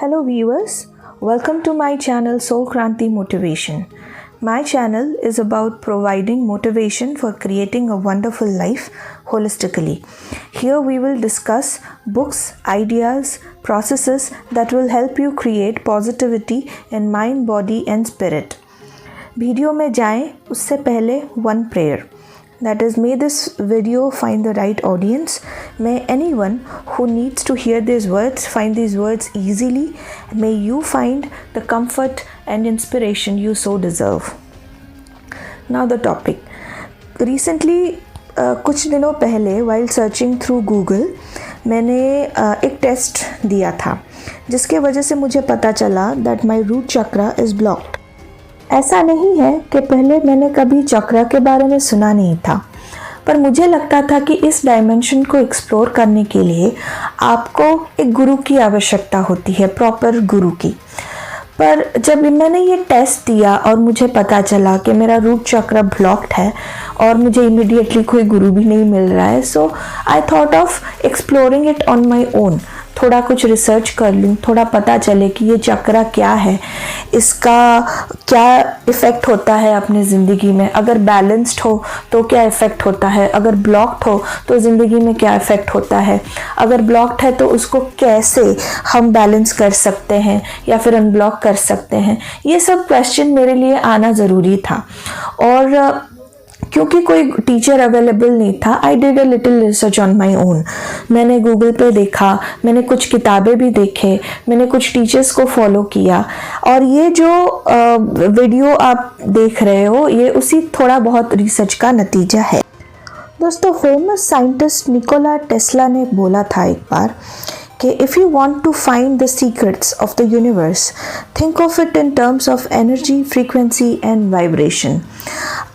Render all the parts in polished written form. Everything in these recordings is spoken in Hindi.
Hello viewers, welcome to my channel Soul Kranti Motivation. My channel is about providing motivation for creating a wonderful life holistically. Here we will discuss books, ideas, processes that will help you create positivity in mind, body and spirit. Video में जाएं उससे पहले one prayer. That is, may this video find the right audience. May anyone who needs to hear these words find these words easily. May you find the comfort and inspiration you so deserve. Now the topic. Recently, कुछ दिनों पहले while searching through Google, मैंने एक टेस्ट दिया था जिसके वजह से मुझे पता चला that my root chakra is blocked. ऐसा नहीं है कि पहले मैंने कभी चक्र के बारे में सुना नहीं था, पर मुझे लगता था कि इस डायमेंशन को एक्सप्लोर करने के लिए आपको एक गुरु की आवश्यकता होती है, प्रॉपर गुरु की। पर जब मैंने ये टेस्ट दिया और मुझे पता चला कि मेरा रूट चक्र ब्लॉक्ड है और मुझे इमीडिएटली कोई गुरु भी नहीं मिल रहा है, so I thought of exploring it on my own. थोड़ा कुछ रिसर्च कर लूँ, थोड़ा पता चले कि ये चक्र क्या है, इसका क्या इफ़ेक्ट होता है अपनी ज़िंदगी में, अगर बैलेंस्ड हो तो क्या इफ़ेक्ट होता है, अगर ब्लॉक्ड हो तो ज़िंदगी में क्या इफ़ेक्ट होता है, अगर ब्लॉक्ड है तो उसको कैसे हम बैलेंस कर सकते हैं या फिर अनब्लॉक कर सकते हैं। ये सब क्वेश्चन मेरे लिए आना ज़रूरी था और क्योंकि कोई टीचर अवेलेबल नहीं था, I did a little research on my own. मैंने गूगल पे देखा, मैंने कुछ किताबें भी देखे, मैंने कुछ टीचर्स को फॉलो किया और ये जो वीडियो आप देख रहे हो ये उसी थोड़ा बहुत रिसर्च का नतीजा है। दोस्तों, फेमस साइंटिस्ट निकोला टेस्ला ने बोला था एक बार कि if you want to find the secrets of the universe, think of it in terms of energy, frequency and vibration.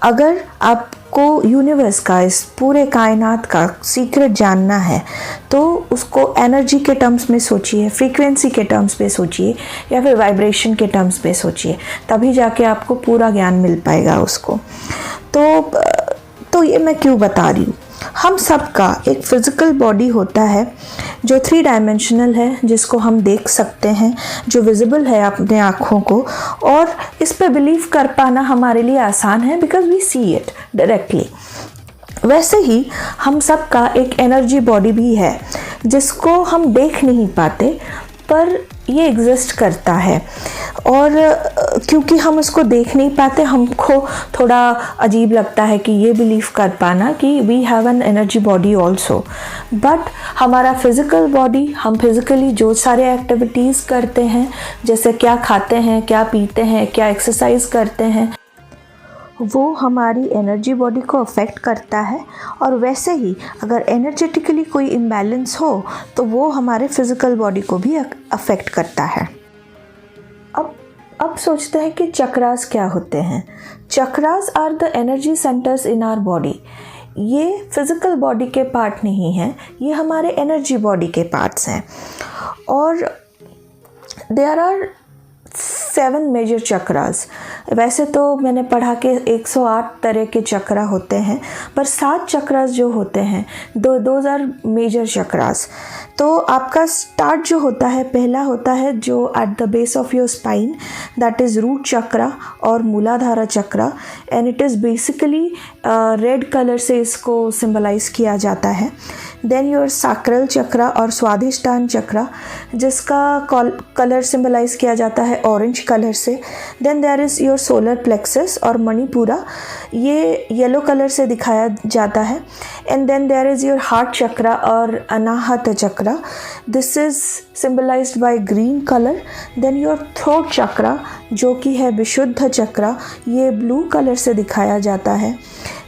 अगर आपको यूनिवर्स का, इस पूरे कायनात का सीक्रेट जानना है तो उसको एनर्जी के टर्म्स में सोचिए, फ्रीक्वेंसी के टर्म्स में सोचिए या फिर वाइब्रेशन के टर्म्स में सोचिए, तभी जाके आपको पूरा ज्ञान मिल पाएगा उसको। तो ये मैं क्यों बता रही हूँ। हम सबका एक फिज़िकल बॉडी होता है जो 3 डायमेंशनल है, जिसको हम देख सकते हैं, जो विजिबल है अपने आँखों को, और इस पे बिलीव कर पाना हमारे लिए आसान है because we see it directly. वैसे ही हम सबका एक एनर्जी बॉडी भी है जिसको हम देख नहीं पाते पर ये एग्जिस्ट करता है, और क्योंकि हम उसको देख नहीं पाते हमको थोड़ा अजीब लगता है कि ये बिलीव कर पाना कि we have an energy body also. But हमारा फिज़िकल बॉडी, हम फिज़िकली जो सारे एक्टिविटीज़ करते हैं, जैसे क्या खाते हैं, क्या पीते हैं, क्या एक्सरसाइज करते हैं, वो हमारी एनर्जी बॉडी को अफेक्ट करता है। और वैसे ही अगर एनर्जेटिकली कोई इम्बैलेंस हो तो वो हमारे फिज़िकल बॉडी को भी अफेक्ट करता है। अब सोचते हैं कि चक्रास क्या होते हैं। Chakras are the energy centers in our body. ये फिज़िकल बॉडी के पार्ट नहीं हैं, ये हमारे एनर्जी बॉडी के पार्ट्स हैं। और देयर आर 7 मेजर चक्रास। वैसे तो मैंने पढ़ा कि 108 तरह के चक्रा होते हैं, पर 7 चक्रास जो होते हैं, दोज आर मेजर चक्रास। तो आपका स्टार्ट जो होता है, पहला होता है जो at the base of your spine, that is root chakra और Muladhara chakra, and it is basically red colour से इसको सिंबलाइज किया जाता है। देन योर सैक्रल चक्रा और स्वाधिष्ठान चक्रा, जिसका कलर सिंबलाइज किया जाता है ऑरेंज कलर से। Then there is your solar plexus और मणिपुरा, ये येलो कलर से दिखाया जाता है। And then there is your heart chakra और Anahata chakra, this is symbolised by green colour. Then your throat chakra जो कि है विशुद्ध चक्रा, ये ब्लू कलर से दिखाया जाता है।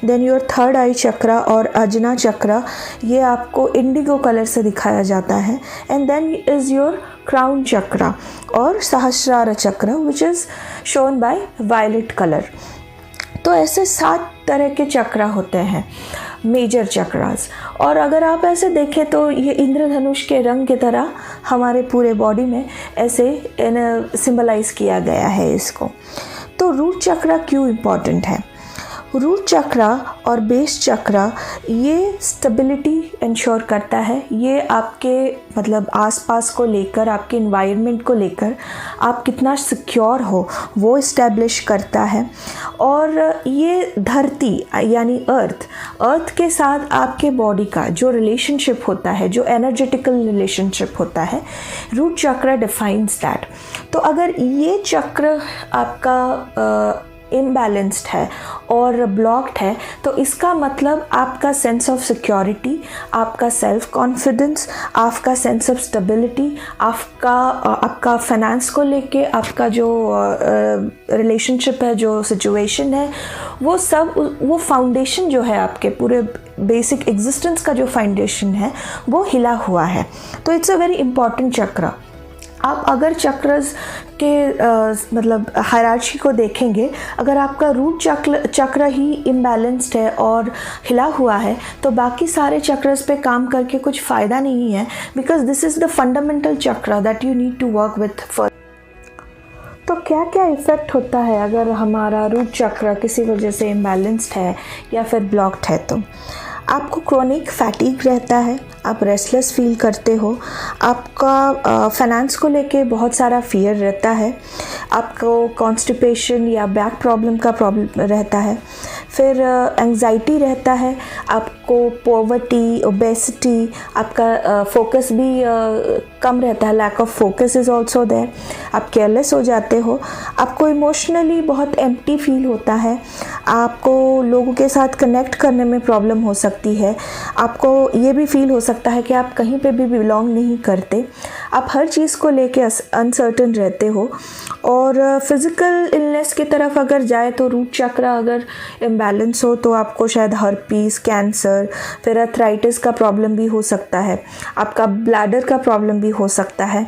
देन योर थर्ड आई चक्रा और अजना चक्रा, ये आपको इंडिगो कलर से दिखाया जाता है। And then is your crown chakra और Sahasrara chakra which is shown by violet colour. तो ऐसे 7 तरह के चक्रा होते हैं, मेजर चक्रास। और अगर आप ऐसे देखें तो ये इंद्रधनुष के रंग की तरह हमारे पूरे बॉडी में ऐसे सिंबलाइज किया गया है इसको। तो रूट चक्रा क्यों इम्पॉर्टेंट है? रूट चक्रा और बेस चक्रा ये स्टेबिलिटी इंश्योर करता है। ये आपके मतलब आसपास को लेकर, आपके इन्वायरमेंट को लेकर आप कितना सिक्योर हो वो इस्टेब्लिश करता है। और ये धरती यानी अर्थ के साथ आपके बॉडी का जो रिलेशनशिप होता है, जो एनर्जेटिकल रिलेशनशिप होता है, रूट चक्र डिफाइंस दैट। तो अगर ये चक्र आपका इम्बैलेंस्ड है और ब्लॉक्ड है तो इसका मतलब आपका सेंस ऑफ सिक्योरिटी, आपका सेल्फ कॉन्फिडेंस, आपका सेंस ऑफ स्टेबिलिटी, आपका फाइनेंस को लेके आपका जो रिलेशनशिप है, जो सिचुएशन है, वो सब, वो फाउंडेशन जो है आपके पूरे बेसिक एग्जिस्टेंस का जो फाउंडेशन है वो हिला हुआ है। तो इट्स अ वेरी इंपॉर्टेंट चक्र। आप अगर चक्रस के मतलब हायरार्ची को देखेंगे, अगर आपका रूट चक्र ही इम्बैलेंस्ड है और हिला हुआ है तो बाकी सारे चक्रस पे काम करके कुछ फ़ायदा नहीं है, because this is the fundamental chakra that you need to work with first. तो क्या क्या इफ़ेक्ट होता है अगर हमारा रूट चक्र किसी वजह से इम्बैलेंस्ड है या फिर ब्लॉक्ड है? तो आपको क्रोनिक फैटीग रहता है, आप रेस्टलेस फील करते हो, आपका फाइनेंस को लेके बहुत सारा फियर रहता है, आपको कॉन्स्टिपेशन या बैक प्रॉब्लम का प्रॉब्लम रहता है, फिर एंग्जाइटी रहता है, आपको पॉवर्टी, ओबेसिटी, आपका फोकस भी कम रहता है, lack of focus is also there, आप केयरलेस हो जाते हो, आपको इमोशनली बहुत एम्प्टी फील होता है, आपको लोगों के साथ कनेक्ट करने में प्रॉब्लम हो सकती है, आपको ये भी फील हो सकता है कि आप कहीं पे भी बिलोंग नहीं करते, आप हर चीज़ को लेके अनसर्टन रहते हो। और फिज़िकल इलनेस की तरफ अगर जाए तो रूट चक्र अगर इम्बैलेंस हो तो आपको शायद हर्पीस, कैंसर, फिर अर्थराइटिस का प्रॉब्लम भी हो सकता है, आपका ब्लैडर का प्रॉब्लम भी हो सकता है,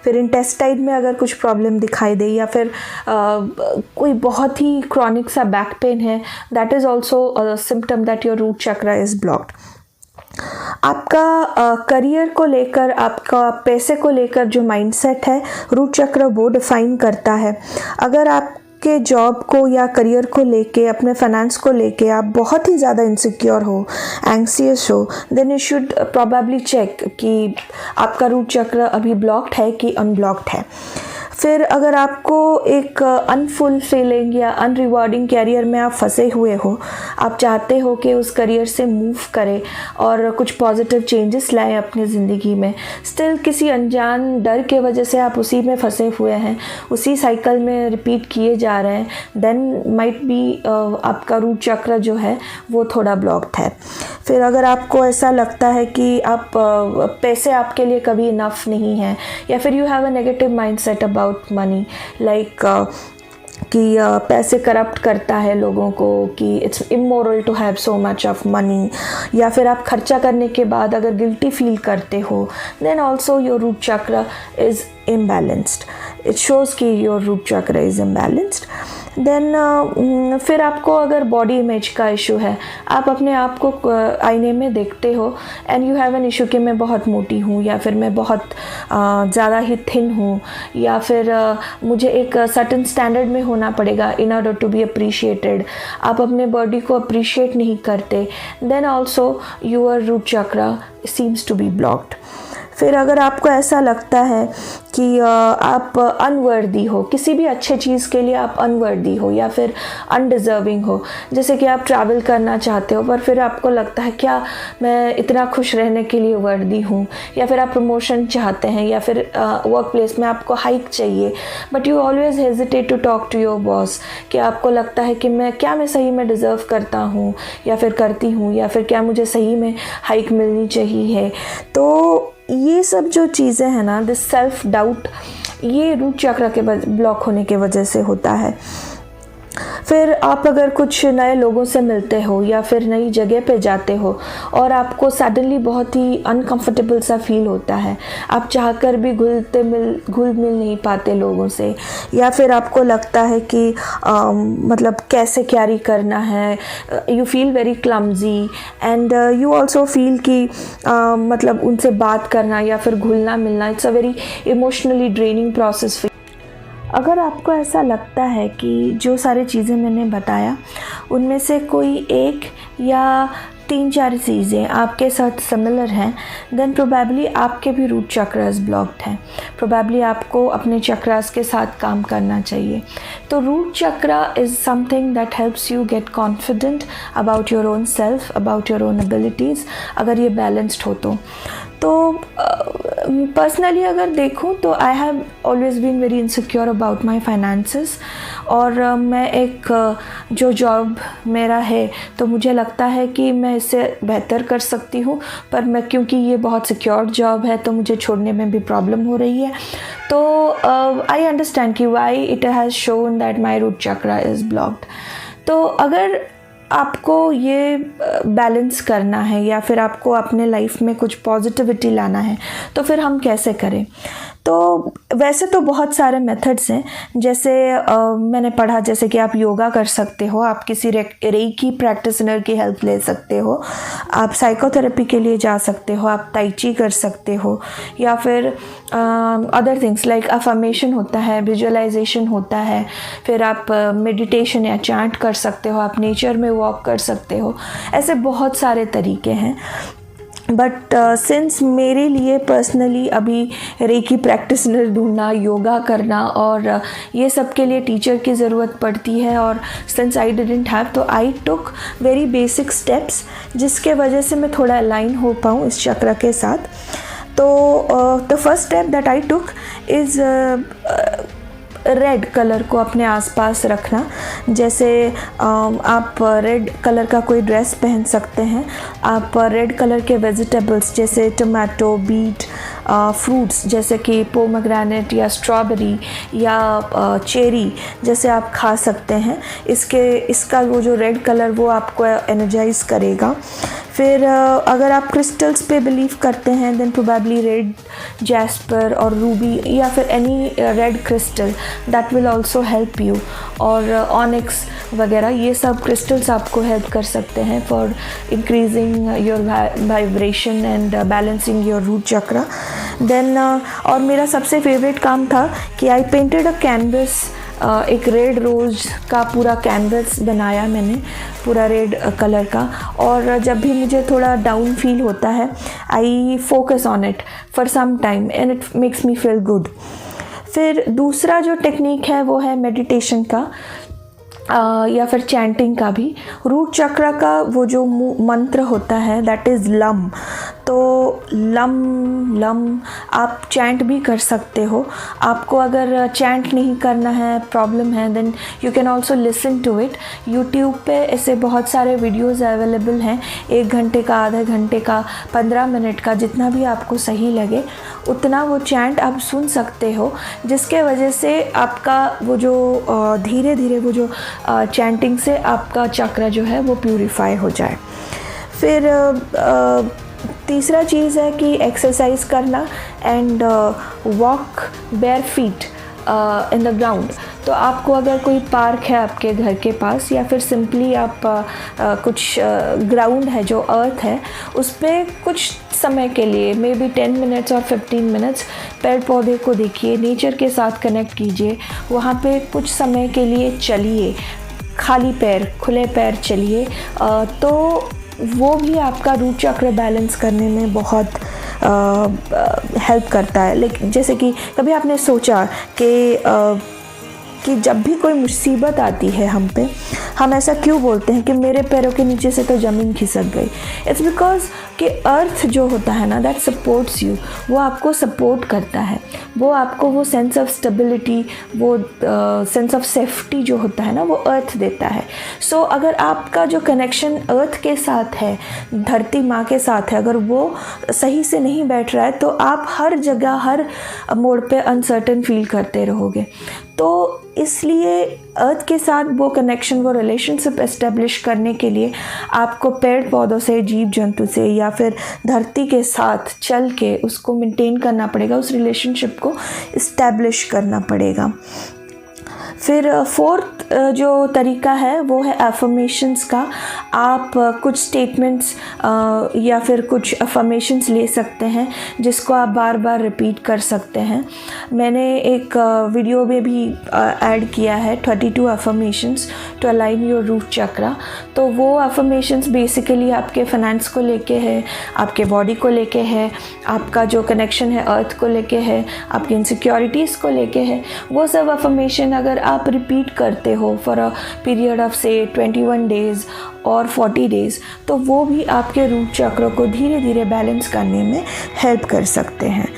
फिर इंटेस्टाइन में अगर कुछ प्रॉब्लम दिखाई दे, या फिर कोई बहुत ही क्रॉनिक सा बैक पेन है, that is also a symptom that your root chakra is blocked. आपका करियर को लेकर, आपका पैसे को लेकर जो माइंडसेट है, रूट चक्र वो डिफाइन करता है। अगर आप के जॉब को या करियर को लेके, अपने फाइनेंस को लेके आप बहुत ही ज़्यादा इनसिक्योर हो, एंग्सियस हो, then you should probably check कि आपका रूट चक्र अभी ब्लॉक्ड है कि अनब्लॉक्ड है। फिर अगर आपको एक अनफुलफिलिंग या अनरिवॉर्डिंग कैरियर में आप फंसे हुए हो, आप चाहते हो कि उस करियर से मूव करें और कुछ पॉजिटिव चेंजेस लाएं अपनी ज़िंदगी में, स्टिल किसी अनजान डर के वजह से आप उसी में फंसे हुए हैं, उसी साइकिल में रिपीट किए जा रहे हैं, देन माइट बी आपका रूट चक्र जो है वो थोड़ा ब्लॉक्ड है। फिर अगर आपको ऐसा लगता है कि आप पैसे आपके लिए कभी इनफ नहीं है, या फिर you have a negative mindset about money, like कि पैसे करप्ट करता है लोगों को, कि it's immoral to have so much of money, या फिर आप खर्चा करने के बाद अगर गिल्टी फील करते हो, then also your root chakra is imbalanced. It shows कि your root chakra is imbalanced. Then फिर आपको अगर बॉडी इमेज का इशू है, आप अपने आप को आईने में देखते हो and you have an issue कि मैं बहुत मोटी हूँ, या फिर मैं बहुत ज़्यादा ही थिन हूँ, या फिर मुझे एक सर्टेन स्टैंडर्ड में होना पड़ेगा in order to be appreciated, आप अपने बॉडी को अप्रिशिएट नहीं करते, then also your root chakra seems to be blocked. फिर अगर आपको ऐसा लगता है कि आप अनवर्दी हो, किसी भी अच्छे चीज़ के लिए आप अनवर्दी हो या फिर अनडिज़र्विंग हो, जैसे कि आप ट्रैवल करना चाहते हो पर फिर आपको लगता है क्या मैं इतना खुश रहने के लिए वर्दी हूँ, या फिर आप प्रमोशन चाहते हैं, या फिर वर्क प्लेस में आपको हाइक चाहिए, but you always hesitate to talk to your boss, कि आपको लगता है कि मैं सही में डिज़र्व करता हूँ या फिर करती हूँ, या फिर क्या मुझे सही में हाइक मिलनी चाहिए। तो ये सब जो चीज़ें हैं ना, दिस सेल्फ डाउट, ये रूट चक्र के ब्लॉक होने के वजह से होता है। फिर आप अगर कुछ नए लोगों से मिलते हो या फिर नई जगह पे जाते हो और आपको सडनली बहुत ही अनकंफर्टेबल सा फील होता है, आप चाहकर भी घुल मिल नहीं पाते लोगों से, या फिर आपको लगता है कि मतलब कैसे कैरी करना है, you feel very clumsy and you also feel कि मतलब उनसे बात करना या फिर घुलना मिलना, it's a very emotionally draining process. अगर आपको ऐसा लगता है कि जो सारी चीज़ें मैंने बताया उनमें से कोई एक या 3-4 चीज़ें आपके साथ सिमिलर हैं, देन प्रोबेबली आपके भी रूट चक्रास ब्लॉक्ड हैं। प्रोबेबली आपको अपने चक्रास के साथ काम करना चाहिए। तो root chakra is something that helps you get confident about your own self, about your own abilities, अगर ये बैलेंस्ड हो तो पर्सनली अगर देखूं तो I have always been very insecure about my finances, और मैं एक जो जॉब मेरा है तो मुझे लगता है कि मैं इससे बेहतर कर सकती हूँ, पर मैं क्योंकि ये बहुत सिक्योर जॉब है तो मुझे छोड़ने में भी प्रॉब्लम हो रही है। तो आई अंडरस्टैंड कि why it has shown that my root chakra is blocked. तो अगर आपको ये बैलेंस करना है या फिर आपको अपने लाइफ में कुछ पॉजिटिविटी लाना है तो फिर हम कैसे करें? तो वैसे तो बहुत सारे मेथड्स हैं, जैसे मैंने पढ़ा जैसे कि आप योगा कर सकते हो, आप किसी रेकी प्रैक्टिशनर की हेल्प ले सकते हो, आप साइकोथेरेपी के लिए जा सकते हो, आप ताई ची कर सकते हो, या फिर अदर थिंग्स लाइक अफर्मेशन होता है, विजुअलाइजेशन होता है, फिर आप मेडिटेशन या चैंट कर सकते हो, आप नेचर में वॉक कर सकते हो। ऐसे बहुत सारे तरीके हैं। बट सिंस मेरे लिए पर्सनली अभी रेकी प्रैक्टिशनर ढूंढना, योगा करना और ये सब के लिए टीचर की ज़रूरत पड़ती है, और सिंस आई डिडंट हैव, तो आई टुक वेरी बेसिक स्टेप्स जिसके वजह से मैं थोड़ा अलाइन हो पाऊँ इस चक्र के साथ। तो the first step that I took is red colour को अपने आसपास रखना। जैसे आप रेड कलर का कोई ड्रेस पहन सकते हैं, आप रेड कलर के वेजिटेबल्स जैसे टमाटो, बीट, फ्रूट्स जैसे कि पोमग्रेनेट या स्ट्रॉबेरी या चेरी जैसे आप खा सकते हैं। इसका वो जो रेड कलर वो आपको एनर्जाइज करेगा। फिर अगर आप क्रिस्टल्स पे बिलीव करते हैं देन प्रोबेबली रेड जैस्पर और रूबी या फिर any red crystal that will also help you, और ऑनिक्स वगैरह ये सब क्रिस्टल्स आपको हेल्प कर सकते हैं for increasing your vibration and balancing your root chakra. Then और मेरा सबसे फेवरेट काम था कि आई पेंटेड अ कैनवस, एक रेड रोज़ का पूरा कैनवस बनाया मैंने, पूरा रेड कलर का, और जब भी मुझे थोड़ा डाउन फील होता है I focus on it for some time and it makes me feel good. फिर दूसरा जो टेक्निक है वो है मेडिटेशन का या फिर चैंटिंग का भी। रूट चक्र का वो जो मंत्र होता है दैट इज़ लम। तो लम लम आप चैंट भी कर सकते हो। आपको अगर चैंट नहीं करना है, प्रॉब्लम है, then you can also listen to it. YouTube पे ऐसे बहुत सारे वीडियोज़ अवेलेबल हैं, 1 घंटे का, आधे घंटे का, 15 मिनट का, जितना भी आपको सही लगे उतना वो चैंट आप सुन सकते हो, जिसके वजह से आपका वो जो धीरे धीरे वो जो चैंटिंग से आपका चक्र जो है वो प्यूरिफाई हो जाए। फिर तीसरा चीज़ है कि एक्सरसाइज करना and walk bare feet in the ground. तो आपको अगर कोई पार्क है आपके घर के पास या फिर सिंपली आप कुछ ग्राउंड है जो अर्थ है उस पर कुछ समय के लिए मे बी 10 मिनट्स और 15 मिनट्स पेड़ पौधे को देखिए, नेचर के साथ कनेक्ट कीजिए, वहाँ पे कुछ समय के लिए चलिए, खाली पैर, खुले पैर चलिए, तो वो भी आपका रूट चक्र बैलेंस करने में बहुत हेल्प करता है। लेकिन जैसे कि कभी आपने सोचा कि जब भी कोई मुसीबत आती है हम पे, हम ऐसा क्यों बोलते हैं कि मेरे पैरों के नीचे से तो ज़मीन खिसक गई? इट्स बिकॉज कि अर्थ जो होता है ना दैट सपोर्ट्स यू, वो आपको सपोर्ट करता है, वो आपको वो सेंस ऑफ स्टेबिलिटी, वो सेंस ऑफ सेफ्टी जो होता है ना वो अर्थ देता है। सो अगर आपका जो कनेक्शन अर्थ के साथ है, धरती माँ के साथ है, अगर वो सही से नहीं बैठ रहा है तो आप हर जगह हर मोड़ पे अनसर्टन फील करते रहोगे। तो इसलिए अर्थ के साथ वो कनेक्शन, वो रिलेशनशिप एस्टेब्लिश करने के लिए आपको पेड़ पौधों से, जीव जंतु से या फिर धरती के साथ चल के उसको मेंटेन करना पड़ेगा, उस रिलेशनशिप को इस्टेब्लिश करना पड़ेगा। फिर फोर्थ जो तरीका है वो है अफर्मेशंस का। आप कुछ स्टेटमेंट्स या फिर कुछ अफर्मेशंस ले सकते हैं जिसको आप बार बार रिपीट कर सकते हैं। मैंने एक वीडियो में भी ऐड किया है 32 affirmations to align your root chakra. तो वो अफर्मेशंस बेसिकली आपके फाइनेंस को लेके है, आपके बॉडी को लेके है, आपका जो कनेक्शन है अर्थ को लेके है, आपकी इनसिक्योरिटीज़ को लेके है। वो सब अफर्मेशन अगर आप रिपीट करते हो फॉर अ पीरियड ऑफ से 21 डेज़ और 40 डेज़, तो वो भी आपके रूट चक्र को धीरे धीरे बैलेंस करने में हेल्प कर सकते हैं।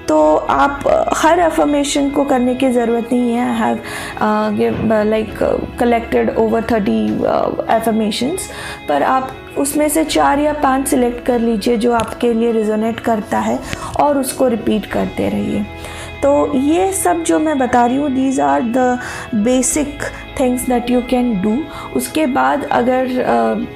तो आप हर अफर्मेशन को करने की ज़रूरत नहीं है। I have collected over 30 affirmations, पर आप उसमें से 4 या 5 सिलेक्ट कर लीजिए जो आपके लिए रिजोनेट करता है और उसको रिपीट करते रहिए। तो ये सब जो मैं बता रही हूँ, these are the basic things that you can do. उसके बाद अगर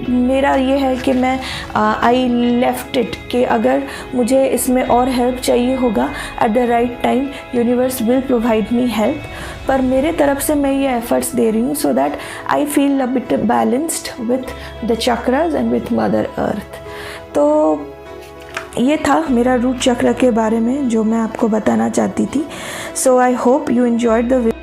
मेरा ये है कि मैं आई लेफ्ट इट कि अगर मुझे इसमें और हेल्प चाहिए होगा at the right time, universe will provide me help. पर मेरे तरफ से मैं ये एफर्ट्स दे रही हूँ so that I feel a bit balanced with the chakras and with mother earth. तो ये था मेरा रूट चक्र के बारे में जो मैं आपको बताना चाहती थी। So I hope you enjoyed the video.